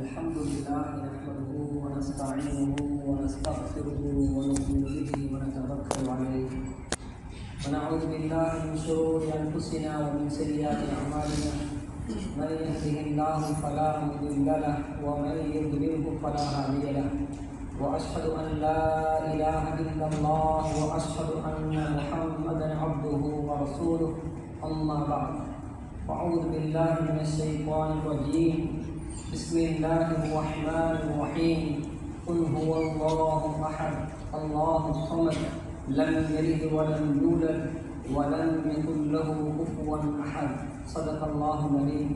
الحمد لله نحمده ونستعينه ونستغفره ونؤمن به ونتوكل عليه ونعوذ بالله من شرور انفسنا ومن سيئات اعمالنا من يهده الله فلا مضل له ومن يضلله فلا هادي له واشهد ان لا اله الا الله واشهد ان محمدا عبده ورسوله اما بعد فاعوذ بالله من الشيطان الرجيم بسم الله الرحمن الرحيم قل هو الله احد الله الصمد لم يلد ولم يولد ولم يكن له كفوا احد صدق الله العظيم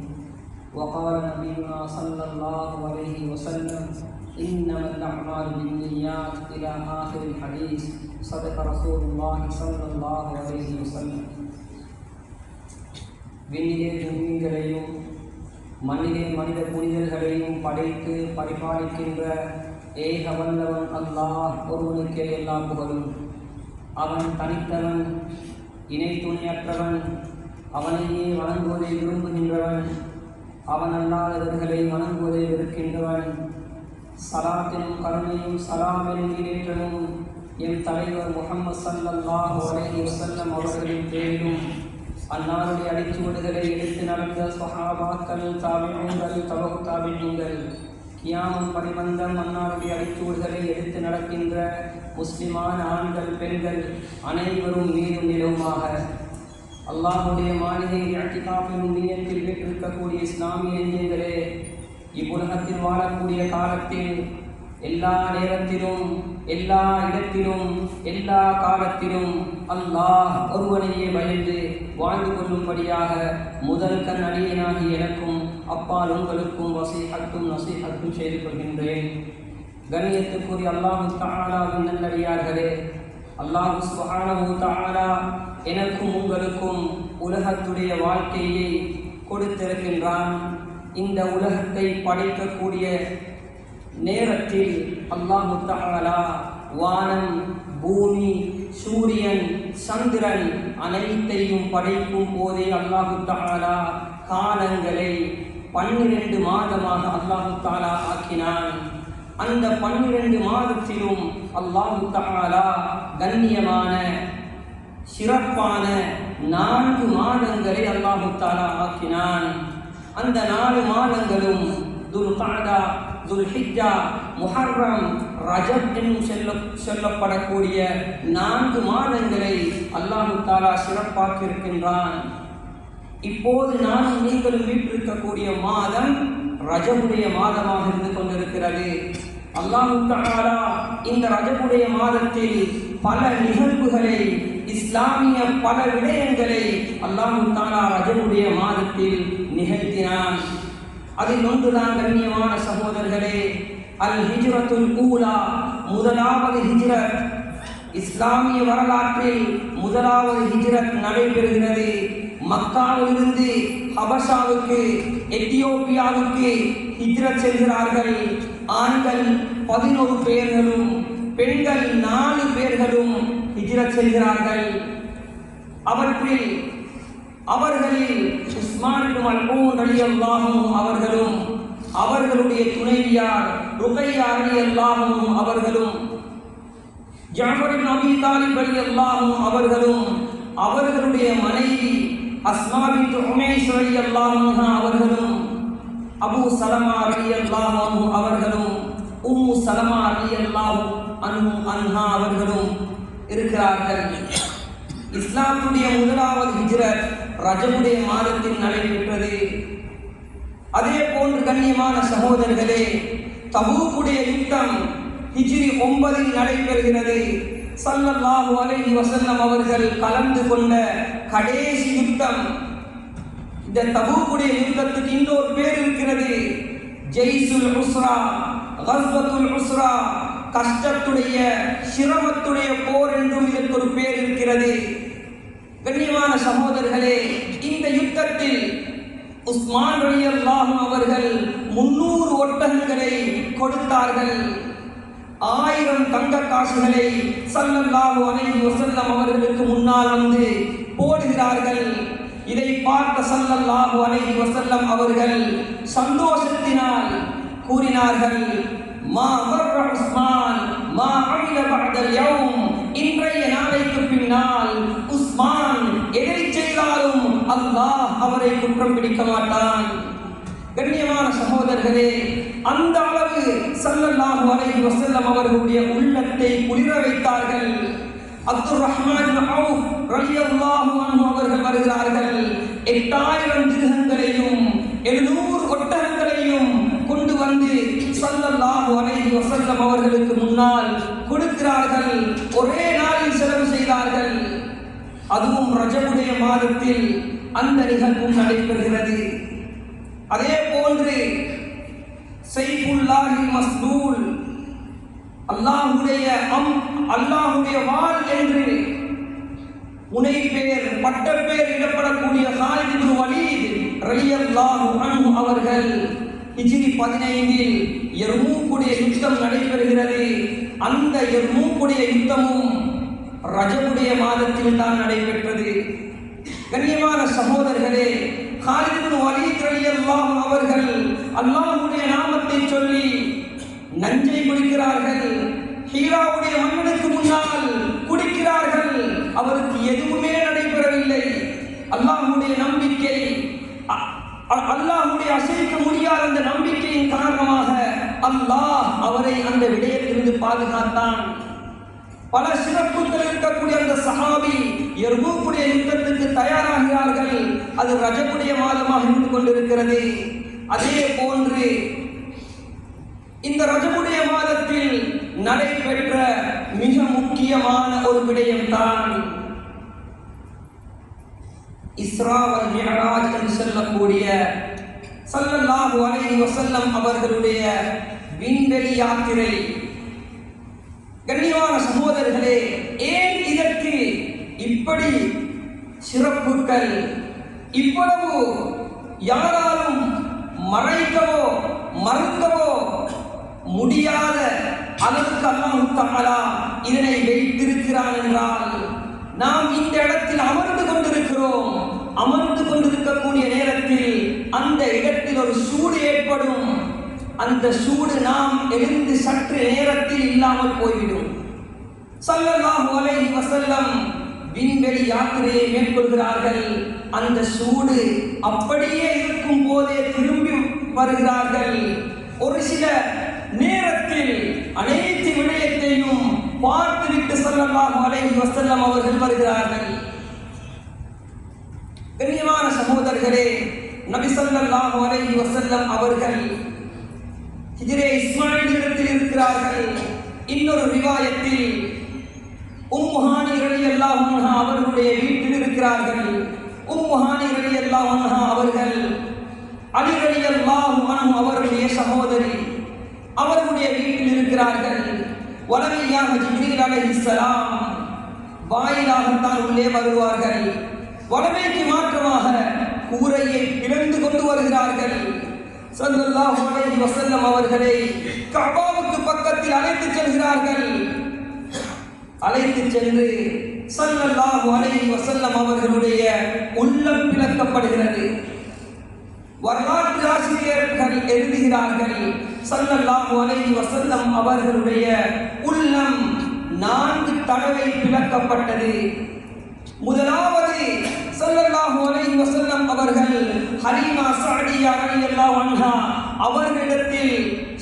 وقال نبينا صلى الله عليه وسلم انما الاعمال بالنيات الى اخر الحديث صدق رسول الله صلى الله عليه وسلم விண்ணிலே விண்மீன்களையும் மண்ணிலே மனித புனிதர்களையும் படைத்து பரிபாலிக்கின்ற ஏக வல்லவன் அல்லாஹ் ஒருவனுக்கே எல்லா புகழும். அவன் தனித்தவன், இணை துணையற்றவன், அவனையே வணங்குவதை விரும்புகின்றவன், அவன் அல்லாதவர்களை வணங்குவதை வெறுக்கின்றவன். சலாத்தினும் கருணையும் சலாமெனும் ஈடேற்றமும் எம் தலைவர் முஹம்மது ஸல்லல்லாஹு அலைஹி வஸல்லம் அவர்களின் பேரிலும் அன்னாருடைய அடிச்சுவடுகளை எடுத்து நடந்த சஹாபாக்கள், தாபிஊன்கள், தபஉ தாபிஊன்கள், கியாமம் பரிமந்தம் அன்னாருடைய அடிச்சுவடுகளை எடுத்து நடக்கின்ற முஸ்லிமான ஆண்கள் பெண்கள் அனைவரும் மீதும் நிலவுமாக. அல்லாஹுடைய மாளிகையை இஅ்திகாஃபின் நியத்தில் பெற்றிருக்கக்கூடிய இஸ்லாமிய நெஞ்சங்களே, இவ்வுலகத்தில் வாழக்கூடிய காலத்தில் எல்லா நேரத்திலும் எல்லா இடத்திலும் எல்லா காலத்திலும் அல்லாஹ் ஒருவனையே பயந்து வாழ்ந்து கொள்ளும்படியாக முதல் கண் அடியனாகி எனக்கும் அப்பால் உங்களுக்கும் வசீஹத்தும் நசீஹத்தும் செய்து கொள்கின்றேன். கண்ணியத்துக்குரிய அல்லாஹு தஆலாவின் நல்லடியார்களே, அல்லாஹ் சுப்ஹானஹு தஆலா எனக்கும் உங்களுக்கும் உலகத்துடைய வாழ்க்கையை கொடுத்திருக்கின்றான். இந்த உலகத்தை படைக்கக்கூடிய நேரத்தில் அல்லாஹு தஆலா வானம், பூமி, சூரியன், சந்திரன் அனைத்தையும் படைக்கும் போதே அல்லாஹு தஆலா காலங்களை 12 மாதமாக அல்லாஹு தஆலா ஆக்கினான். அந்த 12 மாதத்திலும் அல்லாஹு தஆலா கண்ணியமான சிறப்பான 4 மாதங்களை அல்லாஹு தஆலா ஆக்கினான். அந்த 4 மாதங்களும் துல்காதா, துல்ஹிஜ்ஜா, முஹர்ரம், ரஜப் என்னும் சொல்லப்படக்கூடிய 4 மாதங்களை அல்லாஹு தஆலா சிறப்பாக்கி இருக்கின்றான். இப்போது நானும் நீங்களும் வீட்டிருக்கக்கூடிய மாதம் ரஜபுடைய மாதமாக இருந்து கொண்டிருக்கிறது. அல்லாஹு தஆலா இந்த ரஜபுடைய மாதத்தில் பல நிகழ்வுகளை, இஸ்லாமிய பல விடயங்களை அல்லாஹு தஆலா ரஜபுடைய மாதத்தில் நிகழ்த்தினான். அதில் ஒன்றுதான் கண்ணியமான சகோதரர்களே, அல் ஹிஜ்ரத்துல் ஊலா, முதலாவது ஹிஜ்ரத். இஸ்லாமிய வரலாற்றில் முதலாவது ஹிஜ்ரத் நடைபெறுகிறது. மக்காவிலிருந்து ஹபஷாவுக்கு, எத்தியோப்பியாவுக்கு ஹிஜ்ரத் செல்கிறார்கள். ஆண்கள் 11 பேர்களும் பெண்கள் 4 பேர்களும் ஹிஜ்ரத் செல்கிறார்கள். அவர்களில் உஸ்மான் இப்னு மல்ஊன் ரலியல்லாஹு அவர்களும் அவர்களுடைய துணைவியார் ருகையா ரலியல்லாஹு அவர்களும் ஜஅஃபர் இப்னு அபீ தாலிப் ரலியல்லாஹு அவர்களும் அவர்களுடைய மனைவி அஸ்மா பின்த் உமைஸ் ரலியல்லாஹு அவர்களும் அபூ சலமா ரலியல்லாஹு அவர்களும் உம்மு சலமா ரலியல்லாஹு அன்ஹா அவர்களும் இருக்கிறார்கள். இஸ்லாமுடைய முதலாவது ஹிஜ்ரத் ரஜபுடைய மாதத்தில் நடைபெற்றது. அதே போன்று கண்ணியமான சகோதரர்களே, தபூக்குடைய யுத்தம் ஹிஜ்ரி 9 நடைபெறுகிறது. ஸல்லல்லாஹு அலைஹி வஸல்லம் அவர்கள் கலந்து கொண்ட கடைசி யுத்தம். இந்த தபூக்குடைய யுத்தத்துக்கு இன்னொரு பேர் இருக்கிறது, ஜெய்சுல் உஸ்ரா, கஸ்வத்துல் உஸ்ரா, கஷ்டத்துடைய சிரமத்துடைய போர் என்றும் இதற்கு ஒரு பேர் இருக்கிறது. கண்ணியமான சகோதரர்களே, இந்த யுத்தத்தில் உஸ்மான் ரலியல்லாஹு அவர்கள் 300 ஒட்டகங்களை கொடுத்தார்கள். 1000 தங்க காசுகளை ஸல்லல்லாஹு அலைஹி வஸல்லம் அவர்களுக்கு முன்னால் வந்து போடுகிறார்கள். இதை பார்த்த ஸல்லல்லாஹு அலைஹி வஸல்லம் அவர்கள் சந்தோஷத்தினால் கூறினார்கள், மா மர்ர உஸ்மான் மா அமில பஅதல் யௌம், இன்றைய நாளைக்கு பின்னால் உஸ்மான் எதை செய்தாலும் அல்லாஹ் அவரை குற்றம் பிடிக்க மாட்டான். கண்ணியமான சகோதரர்களே, அந்த அளவு ஸல்லல்லாஹு அலைஹி வஸல்லம் அவர்களுடைய உள்ளத்தை குளிர வைத்தார்கள். அப்துர் ரஹ்மான் இப்னு அவுஃப் ரலியல்லாஹு அன்ஹு அவர்கள் வருகிறார்கள். 8000 திர்ஹங்களையும் 700 ஒட்டகங்களையும் கொண்டு வந்து ஸல்லல்லாஹு அலைஹி வஸல்லம் அவர்களுக்கு முன்னால் கொடுக்கிறார்கள். ஒரே நாளில் செலவு செய்தார்கள். அதுவும் ரஜபுடைய மாதத்தில் அந்த நிகழ்வும் நடைபெறுகிறது. அதே போன்று சைஃபுல்லாஹில் மஸ்லூல், அல்லாஹ்வுடைய வாள் என்று முனைப்பேர் பட்டப்பேர் இடப்படக்கூடிய காலித் இப்னு வலீத் ரலியல்லாஹு அன்ஹு அவர்கள் ஹிஜ்ரி 15இல் யர்மூக்குடைய யுத்தம் நடைபெறுகிறது. அந்த யர்மூக்குடைய யுத்தமும் ரஜபுடைய மாதத்தில் தான் நடைபெற்றது. கண்ணியமான சகோதரர்களே, காலித் இப்னு வலீத் ரலியல்லாஹு அவர்கள் அல்லாஹ்வுடைய நாமத்தை சொல்லி நஞ்சை குடிக்கிறார்கள். ஹீராவுடைய மன்னனுக்கு முன்னால் குடிக்கிறார்கள். அவருக்கு எதுவுமே நடைபெறவில்லை. அல்லாஹ்வுடைய நம்பிக்கை, அல்லாஹ்வுடைய அசைக்க முடியாத அந்த நம்பிக்கையின் காரணமாக அல்லாஹ் அவரை அந்த விடயத்திலிருந்து பாதுகாத்தான். பல சிறப்புகள் இருக்கக்கூடிய அந்த சஹாபி யர்மூக்குடைய யுத்தத்துக்கு தயாராகிறார்கள். அது ரஜபுடைய மாதமாக இருந்து கொண்டிருக்கிறது. அதே போன்று இந்த ரஜபுடைய மாதத்தில் நடைபெற்ற மிக முக்கியமான ஒரு விடயம்தான் இஸ்ரா வல் மிஅராஜ் என்று சொல்லக்கூடிய ஸல்லல்லாஹு அலைஹி வஸல்லம் அவர்களுடைய விண்வெளி யாத்திரை. கண்ணியமான சகோதரர்களே, ஏன் இதற்கு இப்படி சிறப்புகள்? இவ்வளவு யாராலும் மறைக்கவோ மறுக்கவோ முடியாத அளவுக்கு அல்லாஹ் தஆலா இதனை வைத்திருக்கிறான் என்றால், நாம் இந்த இடத்தில் அமர்ந்து கொண்டிருக்கிறோம். அமர்ந்து கொண்டிருக்கக்கூடிய நேரத்தில் அந்த இடத்தில் ஒரு சூடு ஏற்படும். அந்த சூடு நாம் எழுந்து சற்று நேரத்தில் இல்லாமல் போய்விடும். ஸல்லல்லாஹு அலைஹி வஸல்லம் விண்வெளி யாத்திரையை மேற்கொள்கிறார்கள். அந்த சூடு அப்படியே இருக்கும் போதே திரும்பி வருகிறார்கள். ஒரு சில நேரத்தில் அனைத்து விடயத்தையும் பார்த்துவிட்டு ஸல்லல்லாஹு அலைஹி வஸல்லம் அவர்கள் வருகிறார்கள். கண்ணியமான சகோதரர்களே, நபி ஸல்லல்லாஹு அலைஹி வஸல்லம் அவர்கள் ஹிஜ்ரே இஸ்மாயில் இடத்தில் இருக்கிறார்கள். இன்னொரு ரிவாயத்தில் உம்மு ஹானி ரலியல்லாஹு அன்ஹா அவர்களுடைய வீட்டில் இருக்கிறார்கள். உம்மு ஹானி ரலியல்லாஹு அன்ஹா அவர்கள் அலி ரலியல்லாஹு அன்ஹு அவர்களுடைய சகோதரி, அவர்களுடைய வீட்டில் இருக்கிறார்கள். வலமையாக ஜிப்ரீல் அலைஹிஸ்ஸலாம் வாயிலாகத்தான் உள்ளே வருவார்கள். வலமைக்கு மாற்றமாக கூரையை பிளந்து கொண்டு வருகிறார்கள். ஸல்லல்லாஹு அலைஹி வஸல்லம் அவர்களை கஅபாவுக்கு பக்கத்தில் அழைத்துச் செல்கிறார்கள். அழைத்துச் சென்று ஸல்லல்லாஹு அலைஹி வஸல்லம் அவர்களுடைய உள்ளம் பிளக்கப்படுகிறது. வரலாற்று ஆசிரியர்கள் எழுதுகிறார்கள், ஸல்லல்லாஹு அலைஹி வஸல்லம் அவர்களுடைய உள்ளம் 4 தடவை பிளக்கப்பட்டது. முதலாவது ஸல்லல்லாஹு அலைஹி வஸல்லம் அவர்கள் ஹலீமா ஸஅதியா ரலியல்லாஹு அன்ஹா அவர்களிடத்தில்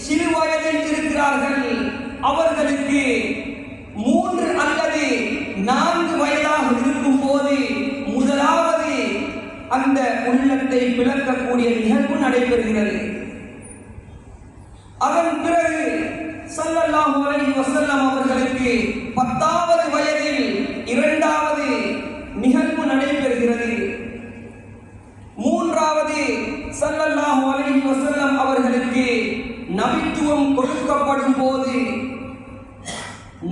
சிறு வயதில் இருக்கிறார்கள். அவர்களுக்கு 3 அல்லது 4 வயதாக இருக்கும் போது முதலாவது அந்த உள்ளத்தை பிளக்கக்கூடிய நிகழ்வு நடைபெறுகிறது. அதன் பிறகு ஸல்லல்லாஹு அலைஹி வஸல்லம் அவர்களுக்கு 10வது வயதில் இரண்டாவது நிகழ்வு நடைபெறுகிறது. மூன்றாவது ஸல்லல்லாஹு அலைஹி வஸல்லம் அவர்களுக்கு நபித்துவம் கொடுக்கப்படும் போது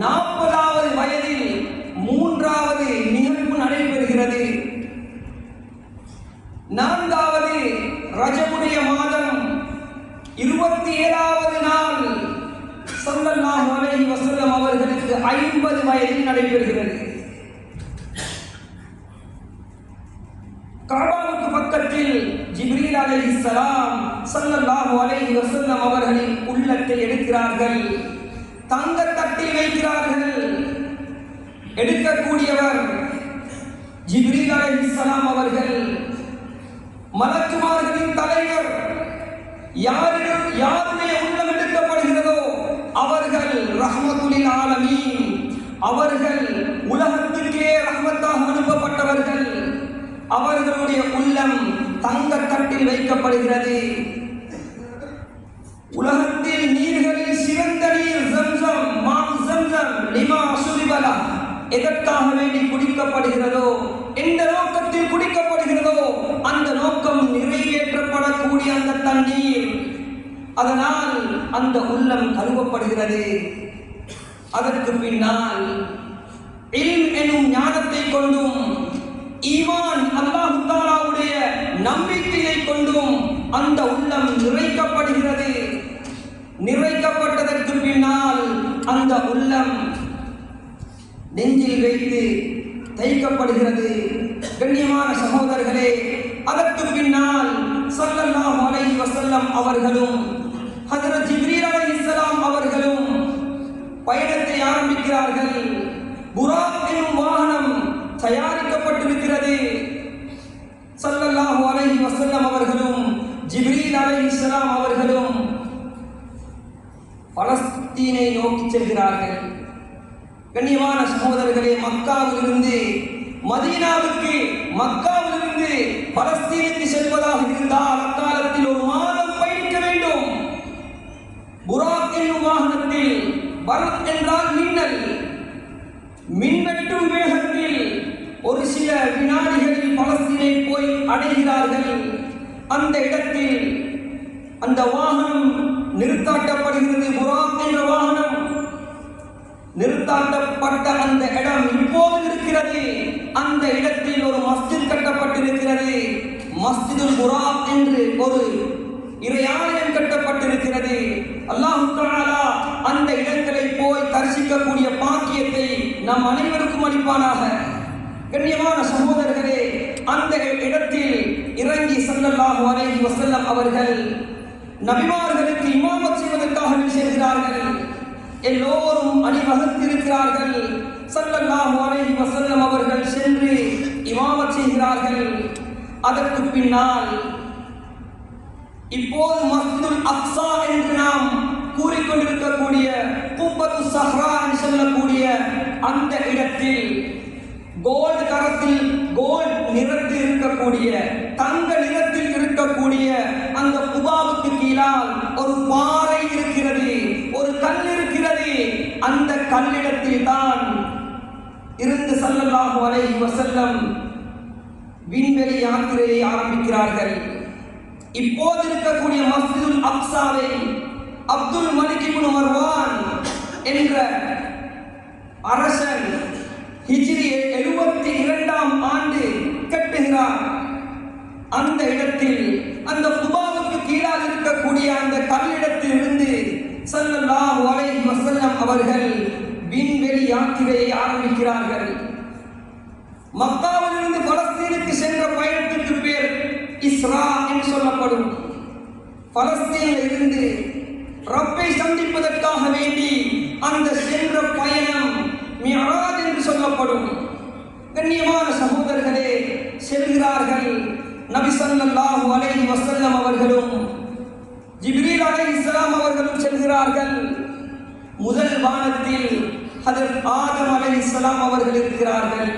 40வது வயதில் மூன்றாவது நிகழ்வு நடைபெறுகிறது. 4வது ரஜபுடைய மாதம் 27வது நாள் ஸல்லல்லாஹு அலைஹி வஸல்லம் அவர்களுக்கு 50 வயதில் நடைபெறுகிறது. கஅபாவுக்கு பக்கத்தில் ஜிப்ரீல் அலைஹிஸ்ஸலாம் ஸல்லல்லாஹு அலைஹி வஸல்லம் அவர்களின் உள்ளத்தை எடுக்கிறார்கள், தங்க தட்டில் வைக்கிறார்கள். எடுக்கக்கூடியவர் ஜிப்ரீல் அலைஹிஸ்ஸலாம் அவர்கள், மலக்குமார்களின் தலைவர். யாருடைய உள்ளம் எடுக்கப்படுகிறதோ அவர்கள் ரஹ்மத்துல் ஆலமீன், அவர்கள் உலகத்துக்கே ரஹ்மத்தாக அனுப்பப்பட்டவர்கள். அவர்களுடைய உள்ளம் தங்க தட்டில் வைக்கப்படுகிறது. உலகத்தில் நீர்களில் சிறந்த நீர் ஜம்சம், மாம் ஜம்சம் லிமா சுரிபலா, எதற்காக வேண்டி குடிக்கப்படுகிறதோ, எந்த நோக்கத்தில் குடிக்கப்படுகிறதோ அந்த நோக்கம் நிறைவேற்றப்படக்கூடிய அந்த தண்ணீர், அதனால் அந்த உள்ளம் கழுவப்படுகிறது. அதற்கு பின்னால் இல்ம் எனும் ஞானத்தை கொண்டும், ஈமான் அல்லாஹ் தஆலாவுடைய நம்பிக்கையை கொண்டும் அந்த உள்ளம் நிறைக்கப்படுகிறது. நிறைக்கப்பட்டதற்கு பின்னால் அந்த உள்ளம் நெஞ்சில் வைத்து தைக்கப்படுகிறது. கண்ணியமான சகோதரர்களே, அதற்கு பின்னால் ஸல்லல்லாஹு அலைஹி வஸல்லம் அவர்களும் ஹஜ்ரத் ஜிப்ரீல் அலைஹிஸ்ஸலாம் அவர்களும் பயணத்தை ஆரம்பிக்கிறார்கள். புராக் எனும் வாகனம் தயாரிக்கப்பட்டிருக்கிறது. ஸல்லல்லாஹு அலைஹி வஸல்லம் அவர்களும் ஜிப்ரீல் அலைஹிஸ்ஸலாம் அவர்களும் பலஸ்தீனை நோக்கி செல்கிறார்கள். கண்ணியமான சகோதரர்களே, மக்காவிலிருந்து மதீனாவுக்கு, மக்காவிலிருந்து பலஸ்தீனுக்கு செல்வதாக இருந்தால் அக்காலத்தில் ஒரு மாதம் பயணிக்க வேண்டும். புராக் என்னும் வாகனத்தில், பரத் என்றால் மின்னல், மின்வெட்டும் வேகத்தில் ஒரு சில வினாடிகளில் பலஸ்தீனை போய் அடைகிறார்கள். அந்த இடத்தில் அந்த வாகனம் நிறுத்தாட்டப்படுகிறது. புராக் என்ற வாகனம் நிறுத்தாட்டப்பட்ட அந்த இடம் இப்போது இருக்கிறது. அந்த இடத்தில் ஒரு மஸ்ஜித் கட்டப்பட்டிருக்கிறது. மஸ்ஜிதுல் புராக் என்று ஒரு இறையாலயம் கட்டப்பட்டிருக்கிறது. அல்லாஹ் தஆலா அந்த இடங்களை போய் தரிசிக்கக்கூடிய பாக்கியத்தை நம் அனைவருக்கும் அளிப்பானாக. கண்ணியமான சகோதரர்களே, அந்த இடத்தில் இறங்கி ஸல்லல்லாஹு அலைஹி வஸல்லம் அவர்கள் நபிமார்களுக்கு இமாமத் செய்வதற்காக செல்கிறார்கள். எல்லோரும் அணிவகுத்திருக்கிறார்கள். ஸல்லல்லாஹு அலைஹி வஸல்லம் அவர்கள் சென்று இமாமத் செய்கிறார்கள். அதற்கு பின்னால் இப்போது மஸ்ஜிதுல் அக்ஸா என்று நாம் கூறிக்கொண்டிருக்கக்கூடிய குப்பத்து ஸஹ்ரா என்று சொல்லக்கூடிய அந்த இடத்தில் கோல்டு கரத்தில், கோல்ட் நிறத்தில் இருக்கக்கூடிய, தங்க நிறத்தில் இருக்கக்கூடிய அந்த குபாவுக்கு கீழால் ஒரு பாறை இருக்கிறது, ஒரு கல் இருக்கிறது. அந்த கல்லிடத்தில் தான் இருந்து ஸல்லல்லாஹு அலைஹி வஸல்லம் விண்வெளி யாத்திரையை ஆரம்பிக்கிறார்கள். இப்போது இருக்கக்கூடிய மஸ்ஜிதுல் அக்ஸாவை அப்துல் மலிக் இப்னு மர்வான் என்ற அரசன் ஹிஜ்ரி 72ஆம் ஆண்டு கட்டுகிறார். அந்த இடத்தில் அந்த குபாவுக்கு கீழால் இருக்கக்கூடிய அந்த கல்லிடத்தில் இருந்து ஸல்லல்லாஹு அலைஹி வஸல்லம் அவர்கள் விண்வெளி யாத்திரையை ஆரம்பிக்கிறார்கள். மக்காவிலிருந்து பலஸ்தீனுக்கு சென்ற பயணத்திற்கு பேர் இஸ்ரா என்று சொல்லப்படும். பலஸ்தீனில் இருந்து ரப்பை சந்திப்பதற்காக வேண்டி அந்த சென்ற பயணம் மிஅராஜ் என்று சொல்லப்படும். கண்ணியமான சகோதரர்களே, செல்கிறார்கள். நபி ஸல்லல்லாஹு அலைஹி வஸல்லம் அவர்களும் ஜிப்ரீல் அலைஹிஸ்ஸலாம் அவர்களும் செல்கிறார்கள். முதல் வானத்தில் ஹஜ்ரத் ஆதம் அலைஹிஸ்ஸலாம் அவர்கள் இருக்கிறார்கள்.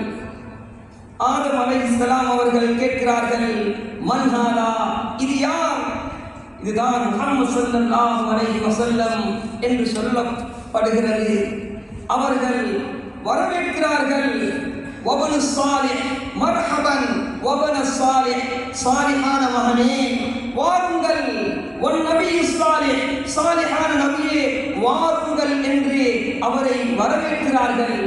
ஆதம் அலைஹிஸ்ஸலாம் அவர்கள் கேட்கிறார்கள், மன் ஹாதா, இது யார்? இதுதான் முஹம்மது ஸல்லல்லாஹு அலைஹி வஸல்லம் என்று சொல்லப்படுகிறது. அவர்கள் வரவேற்கிறார்கள். வபனு ஸாலிஹ் மர்ஹபன் வபனு ஸாலிஹ், ஸாலிஹான மகனே வாருங்கள், வன் நபி ஸாலிஹ், ஸாலிஹான நபியே வாருங்கள் என்று அவரை வரவேற்கிறார்கள்.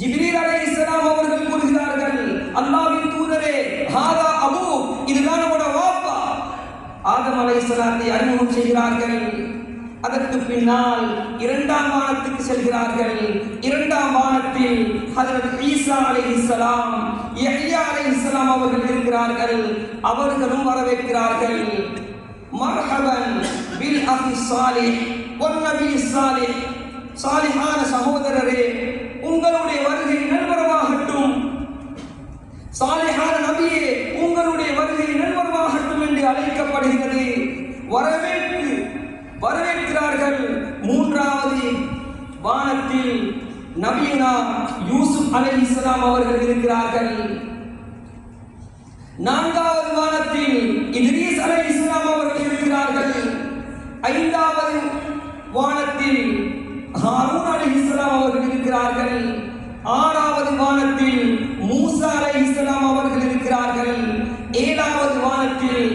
ஜிப்ரீல் அலைஹிஸ்ஸலாம் அவர்கள் கூறுகிறார்கள், அல்லாஹ்வின் தூதரே, ஹாதா அபூ, இதுதான் உங்களோட வாப்பா. ஆதம் அலைஹிஸ்ஸலாத்தை அறிமுகம் செய்கிறார்கள். அதற்கு பின்னால் இரண்டாம் வானத்துக்கு செல்கிறார்கள். இரண்டாம் வானத்தில் ஹஜ்ரத் ஈசா அலைஹிஸ்ஸலாம், யஹ்யா அலைஹிஸ்ஸலாம் அவர்கள் இருக்கிறார்கள். அவர்களும் வரவேற்கிறார்கள். மர்ஹபன் பில் அஹி ஸாலிஹ் வன் நபி ஸாலிஹ், சாலிஹான சகோதரரே உங்களுடைய வருகை நல்வரவாகட்டும், சாலிஹான நபியே உங்களுடைய வருகை நல்வரவாகட்டும் என்று அழைக்கப்படுகிறது. வரவேற்கிறார்கள். மூன்றாவது வானத்தில் நபியுனா யூசுப் அலைஹிஸ்ஸலாம் அவர்கள் இருக்கிறார்கள். நான்காவது வானத்தில் இத்ரீஸ் அலைஹிஸ்ஸலாம் அவர்கள் இருக்கிறார்கள். ஐந்தாவது வானத்தில் ஹாரூன் அலைஹிஸ்ஸலாம் அவர்கள் இருக்கிறார்கள். ஆறாவது வானத்தில் மூசா அலைஹிஸ்ஸலாம் அவர்கள் இருக்கிறார்கள். ஏழாவது வானத்தில்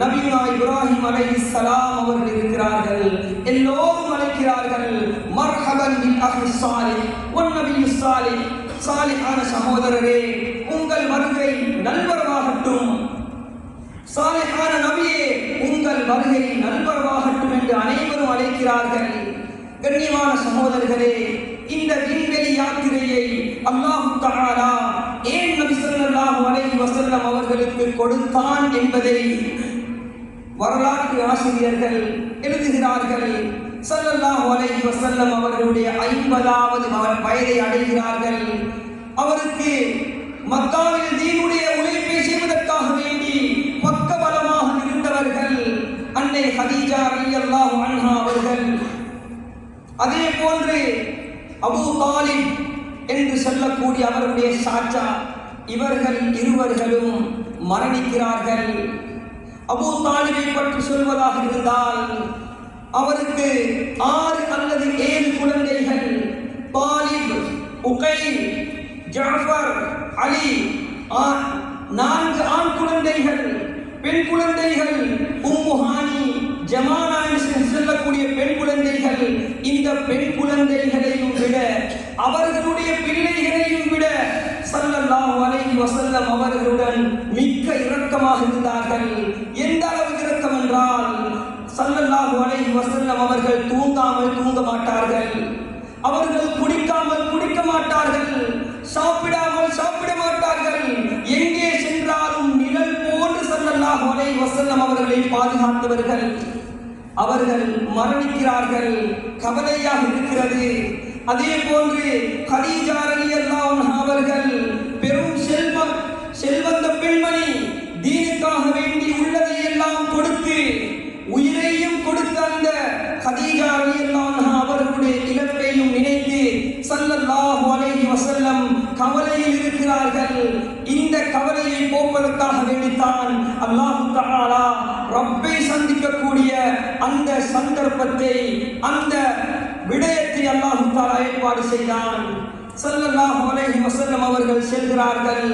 நபியுனா இப்ராஹிம் அலைஹிஸ்ஸலாம் அவர்கள் இருக்கிறார்கள். எல்லோரும் அழைக்கிறார்கள், மர்ஹபன் பில் அஹி ஸாலிஹ் வன் நபி ஸாலிஹ், சாலிஹான சகோதரரே உங்கள் வருகை நல்வரவாகட்டும், சாலிஹான நபியே உங்கள் வருகை நல்வரவாகட்டும் என்று அனைவரும் அழைக்கிறார்கள். கண்ணியமான சகோதரர்களே, இந்த விண்வெளி யாத்திரையை அல்லாஹ் தஆலா ஏன் நபி ஸல்லல்லாஹு அலைஹி வஸல்லம் அவர்களுக்கு கொடுத்தான் என்பதை வரலாற்று ஆசிரியர்கள் எழுதுகிறார்கள். ஸல்லல்லாஹு அலைஹி வஸல்லம் அவர்களுடைய 50வது வயதை அடைகிறார்கள். அவருக்கு மக்காவில் தீனுடைய உழைப்பை செய்வதற்காக வேண்டி பக்கபலமாக இருந்தவர்கள் அன்னை ஹதீஜா ரலியல்லாஹு அன்ஹா அவர்கள். அதே போன்று அபூ தாலிப் என்று சொல்லக்கூடிய அவருடைய சாச்சா, இவர்கள் இருவர்களும் மரணிக்கிறார்கள். அபூ தாலிபை பற்றி சொல்வதாக இருந்தால் அவருக்கு 6 அல்லது 7 குழந்தைகள். தாலிப், உகைல், ஜாஃபர், அலி, 4 ஆண் குழந்தைகள். பெண் குழந்தைகள் உம்மு ஹானி, ஜமானா என்று சொல்லக்கூடிய பெண் குழந்தைகள். இந்த பெண் குழந்தைகளையும் விட, அவர்களுடைய பிள்ளைகளையும் விட ஸல்லல்லாஹு அலைஹி வஸல்லம் அவர்களுடன் மிக்க இரக்கமாக இருந்தார்கள். எந்த அளவு இரக்கம் என்றால் ஸல்லல்லாஹு அலைஹி வஸல்லம் அவர்கள் தூங்காமல் தூங்க மாட்டார்கள், அவர்கள் குடிக்காமல் குடிக்க மாட்டார்கள், சாப்பிடாமல் சாப்பிட மாட்டார்கள். எங்கே சென்றாலும் நிழல் போன்று ஸல்லல்லாஹு அலைஹி வஸல்லம் அவர்களை பாதுகாத்தவர்கள். அவர்கள் மரணிக்கிறார்கள், கவலையாக இருக்கிறது. அதே போன்று கதீஜா ரலியல்லாஹு அன்ஹா அவர்கள் பெரும் செல்வந்த பெண்மணி, தீனுக்காக வேண்டி உள்ளதை எல்லாம் கொடுத்து உயிரையும் கொடுத்த அந்த கதீஜா ரலியல்லாஹு அன்ஹா அவர்களுடைய இழப்பையும் நினைத்து ஸல்லல்லாஹு அலைஹி வஸல்லம் கவலையில் இருக்கிறார்கள். இந்த கவலையை போக்குவதற்காக வேண்டித்தான் அல்லாஹ் தஆலா ரப்பை சந்திக்கக்கூடிய அந்த சந்தர்ப்பத்தை, அந்த விடயத்தை அல்லாஹ் தஆலா ஏற்பாடு செய்தான். ஸல்லல்லாஹு அலைஹி வஸல்லம் அவர்கள் செல்கிறார்கள்.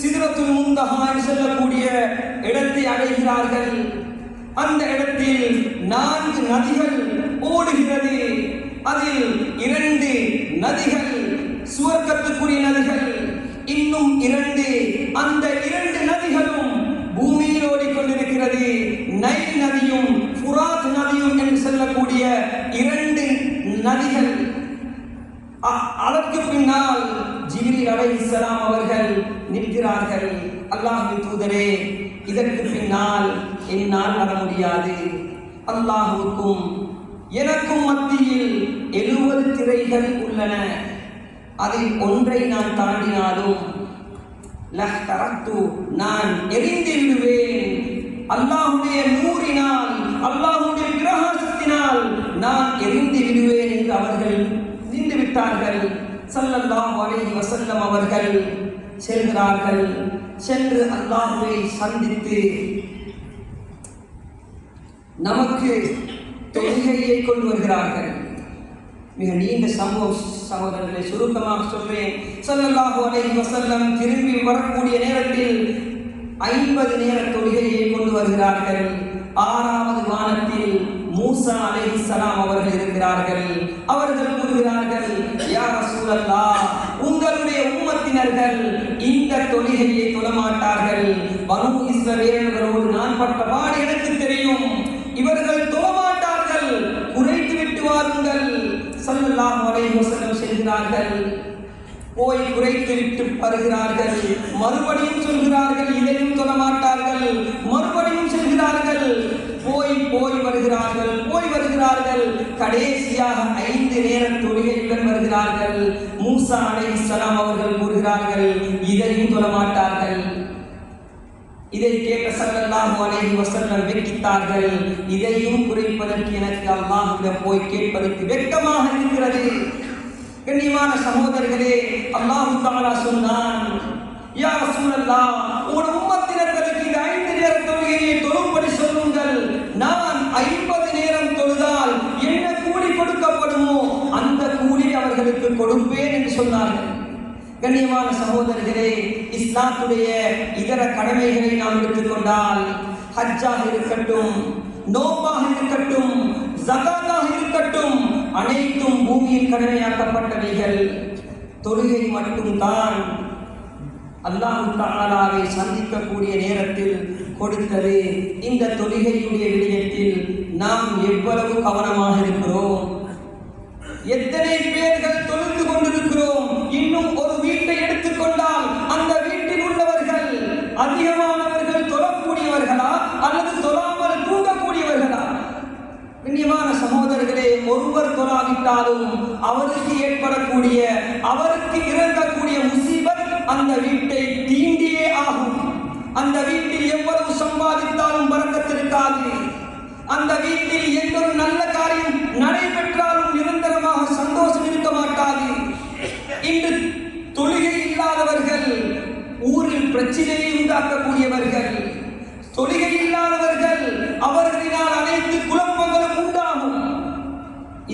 சித்ரத்துல் முன்தஹா என்று சொல்லக்கூடிய இடத்தை அடைகிறார்கள். அந்த இடத்தில் 4 நதிகள் ஓடுகிறது. அதில் 2 நதிகள் சுவர்க்கத்துக்குரிய நதிகள், இன்னும் 2 அந்த 2 நதிகளும் பூமியில் ஓடிக்கொண்டிருக்கிறது. நைல் நதியும் ஃபுராத் நதியும் என்று சொல்லக்கூடிய 2 நதிகள். அதற்கு பின்னால் ஜிப்ரீல் அலைஹிஸ்ஸலாம் அவர்கள் நிற்கிறார்கள். அல்லாஹ்வின் தூதரே, இதற்கு பின்னால் என்னால் வர முடியாது. அல்லாஹ்வுக்கும் எனக்கும் மத்தியில் 70 திரைகள் உள்ளன. அதில் ஒன்றை நான் தாண்டினாலும் நான் எரிந்து விடுவேன். அல்லாஹ்வுடைய நூறினால், அல்லாஹ்வுடைய பிரகாசத்தினால் நான் எரிந்து விடுவேன் என்று அவர்கள் நின்று விட்டார்கள். ஸல்லல்லாஹு அலைஹி வஸல்லம் அவர்கள் செல்கிறார்கள். சென்று அல்லாஹ்வை சந்தித்து நமக்கு தொழுகையை கொண்டு வருகிறார்கள். மிக நீண்ட சம்பவம் சகோதரர்களை, சுருக்கமாக சொல்றேன். ஸல்லல்லாஹு அலைஹி வஸல்லம் திரும்பி வரக்கூடிய நேரத்தில் 50 நேர தொழுகையை கொண்டு வருகிறார்கள். 6வது வானத்தில் மூசா அலைஹிஸ்ஸலாம் அவர்கள் இருக்கிறார்கள். அவர்கள் கூறுகிறார்கள், யா ரசூலல்லாஹ், உங்களுடைய உம்மத்தினர்கள் இந்த தொழுகையை தொழமாட்டார்கள். பனு இஸ்ரவேலர்களோடு நான் பட்ட பாடு எனக்கு தெரியும். இவர்கள் தொழமாட்டார்கள். ஸல்லல்லாஹு அலைஹி வஸல்லம் செல்கிறார்கள். போய் குறைத்துவிட்டு வருகிறார்கள். மறுபடியும் சொல்கிறார்கள், இதையும் சொல்ல மாட்டார்கள். மறுபடியும் செல்கிறார்கள். போய் வருகிறார்கள். கடைசியாக 5 நேர தொழுகையுடன் வருகிறார்கள். மூசா அலைஹிஸ்ஸலாம் அவர்கள் கூறுகிறார்கள், இதையும் சொல்ல மாட்டார்கள். இதை கேட்ட ஸல்லல்லாஹு அலைஹி வஸல்லம் வெட்கித்தார்கள். இதையும் குறைப்பதற்கு எனக்கு அல்லாஹ்விடம் போய் கேட்பதற்கு வெட்கமாக இருக்கிறது. கண்ணியமான சகோதரர்களே, அல்லாஹ் தஆலா சொன்னான், யா ரசூலல்லாஹ், உங்கள் உம்மத்தினர்களுக்கு இந்த 5 நேர தொழுகையை தொழும்படி சொல்லுங்கள். நான் 50 நேரம் தொழுதால் என்ன கூலி கொடுக்கப்படுமோ அந்த கூலி அவர்களுக்கு கொடுப்பேன் என்று சொன்னார்கள். கண்ணியமான சகோதரர்களே, இஸ்லாத்துடைய இதர கடமைகளை நாம் எடுத்துக்கொண்டால், ஹஜ்ஜாக இருக்கட்டும், நோம்பாக இருக்கட்டும், ஜகாத்தாக இருக்கட்டும், அனைத்தும் பூமியில் கடமையாக்கப்பட்டவைகள். தொழுகை மட்டும்தான் அல்லாஹ் தஆலாவை சந்திக்கக்கூடிய நேரத்தில் கொடுத்தது. இந்த தொழுகையுடைய விடயத்தில் நாம் எவ்வளவு கவனமாக இருக்கிறோம்? எத்தனை பேர்கள் தொழுது கொண்டிருக்கிறோம்? இன்னும் ஒரு வீட்டை எடுத்துக்கொண்டால் அந்த வீட்டில் உள்ளவர்கள் அதிகமானவர்கள் தொழக்கூடியவர்களா அல்லது தொழாமல் தூங்கக்கூடியவர்களா? கண்ணியமான சகோதரர்களே, ஒருவர் தொழாவிட்டாலும் அவருக்கு ஏற்படக்கூடிய, அவருக்கு இறங்கக்கூடிய முசீபத் அந்த வீட்டை தீண்டியே ஆகும். அந்த வீட்டில் எவ்வளவு சம்பாதித்தாலும் பரக்கத்திருக்காது. அந்த வீட்டில் எந்த ஒரு நல்ல காரியம் நடைபெற்றாலும் நிரந்தரமாக சந்தோஷம் இருக்க மாட்டாது. இன்று தொழுகை இல்லாதவர்கள் ஊரில் பிரச்சனையை உண்டாக்கக்கூடியவர்கள், தொழுகை இல்லாதவர்கள் அவர்களினால் அனைத்து குழப்பங்களும் உண்டாகும்.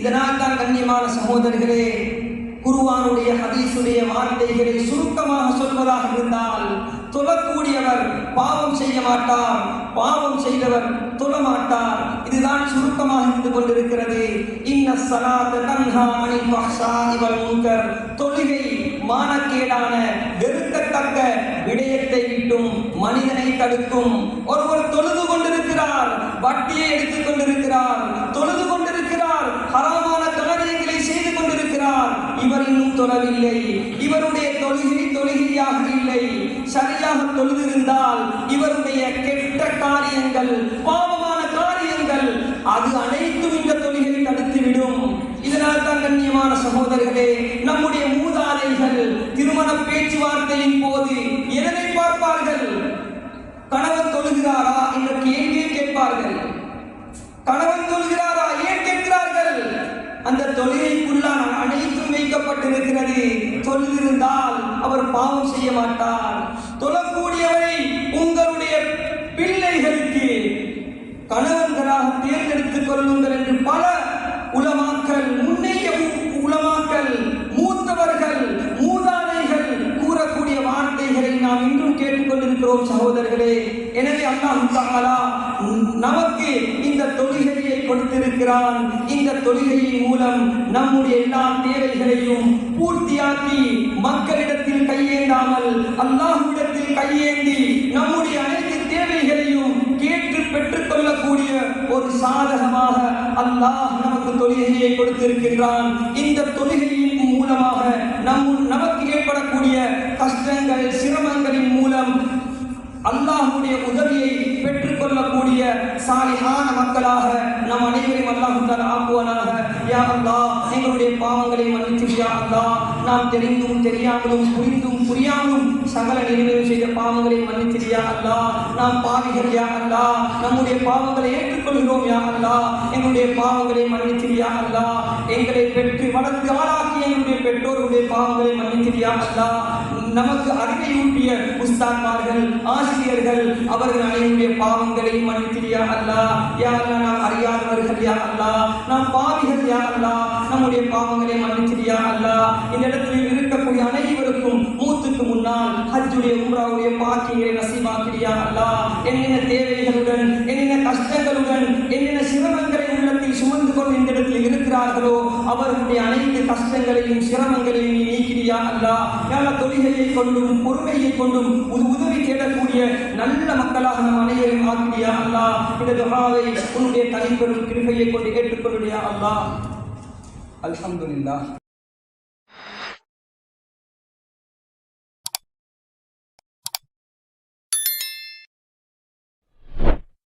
இதனால் தான் கண்ணியமான சகோதரர்களே, குர்ஆனுடைய ஹதீஸுடைய வார்த்தைகளை சுருக்கமாக சொல்வதாக இருந்தால், தொழக்கூடியவர் பாவம் செய்ய மாட்டார், பாவம் செய்தவர் தொழ மாட்டார். இதுதான் சுருக்கமாக இருந்து கொண்டிருக்கிறது. இன்ன ஸலாத தன்ஹா அனில் ஃபஹ்ஷாஇ வல் முன்கர். தொழுகை மானக்கேடான வெறுக்கத்தக்க விடயத்தை விட்டும் மனிதனை தடுக்கும். ஒருவர் தொழுது கொண்டிருக்கிறார், வட்டியை எடுத்துக் கொண்டிருக்கிறார், தொழுது கொண்டிருக்கிறார், ஹராமான காரியங்களை செய்து கொண்டிருக்கிறார், இவர் இன்னும் தொழவில்லை. இவருடைய தொழுகையாக இல்லை. சரியாக தொழுதிருந்தால் இவருடைய கெட்ட காரியங்கள், பாவமான காரியங்கள், அது அனைத்தும் இந்த தொழுகை தடுத்துவிடும். இதனால் தான் கண்ணியமான சகோதரர்களே, நம்முடைய மூதாதைகள் திருமண பேச்சுவார்த்தையின் போது எதனை பார்ப்பார்கள்? கணவன் தொழுகிறாரா என்ற கேள்வியை கேட்பார்கள். கணவன் தொழுகிறாரா ஏன் கேட்கிறார்கள்? அந்த தொழுகைக்குள்ளான அனைத்தும் வைக்கப்பட்டிருக்கிறது. தொழுதிருந்தால் அவர் பாவம் செய்ய மாட்டார். தொழக்கூடியவரை உங்களுடைய பிள்ளைகளுக்கு கணவன்களாக தேர்ந்தெடுத்துக் கொள்ளுங்கள் என்று பல உலமாக்கள், முன்னைய உலமாக்கள், மூத்தவர்கள், மூதாதைகள் கூறக்கூடிய வார்த்தைகளை நாம் இன்றும் கேட்டுக்கொண்டிருக்கிறோம் சகோதரர்களே. எனவே அல்லாஹ் தஆலா நமக்கு இந்த தொழுகையை கொடுத்திருக்கிறான். இந்த தொழுகையின் மூலம் நம்முடைய எல்லா தேவைகளையும் பூர்த்தியாக்கி, மக்களிடத்தில் கையேந்தாமல் அல்லாஹ்விடத்தில் கையேந்தி நம்முடைய அனைத்து தேவைகளையும் கேட்டு பெற்றுக் கொள்ளக்கூடிய ஒரு சாதகமாக அல்லாஹ் நமக்கு தொழுகையை கொடுத்திருக்கின்றான். இந்த தொழுகையின் மூலமாக நமக்கு ஏற்படக்கூடிய கஷ்டங்கள், சிரமங்களின் மூலம் அல்லாஹ்வுடைய உதவியை பெற்றுக் கொள்ளக்கூடிய சாலிஹான மக்களாக நம் அனைவரையும் அல்லாஹ் தஆலா ஆக்குவானாக. யா அல்லாஹ், எங்களுடைய பாவங்களை மன்னித்து யா அல்லாஹ், நாம் தெரிந்தும் தெரியாமலும் புரிந்தும் புரியாமலும் சகல நிறைவேறு செய்த பாவங்களை மன்னித்து யா அல்லாஹ். நாம் பாவிகள் யா அல்லாஹ், நம்முடைய பாவங்களை ஏற்றுக்கொள்கிறோம் யா அல்லாஹ். எங்களுடைய பாவங்களை மன்னித்து யா அல்லாஹ். எங்களை பெற்று வளர்த்து ஆளாக்கிய எங்களுடைய பெற்றோர்களுடைய பாவங்களை மன்னித்து யா அல்லாஹ். நமக்கு அறிவையூட்டிய உஸ்தாத்மார்கள், ஆசிரியர்கள், அவர்கள் அனைவருடைய பாவங்களை மன்னித்து யா அல்லாஹ். யா அல்லாஹ், நாம் அறியாதவர்கள் யா அல்லாஹ், நாம் பாவிகள் யா அல்லாஹ், நம்முடைய பாவங்களை மன்னித்து யா அல்லாஹ். இந்த இடத்தில் இருக்கக்கூடிய அனைவருக்கும் மூத்துக்கு முன்னால் ஹஜ்ஜுடைய உம்ராவுடைய பாக்கியங்களை நசீபாக்கி யா அல்லாஹ். என்னென்ன தேவைகளுடன், என்னென்ன கஷ்டங்களுடன், என்னென்ன சிரமங்களை உள்ளத்தில் சுமந்து கொண்டு இந்த இடத்தில் இருக்கிறார்களோ அவர்களுடைய அனைத்து கஷ்டங்களையும் சிரமங்களையும் நீ நீக்கிறியா அல்லாஹ். யா அல்லாஹ், தொழுகையை கொண்டும் பொறுமையை கொண்டும் உதவி தேடக்கூடிய நல்ல மக்களாக நம் அனைவரையும் ஆக்கிறியா அல்லாஹ். இந்த துஆவை உன்னுடைய தனிப்பெரும் கிருபையை கொண்டு ஏற்றுக்கொள்ளுயா அல்லாஹ். அல்ஹம்துலில்லாஹ்.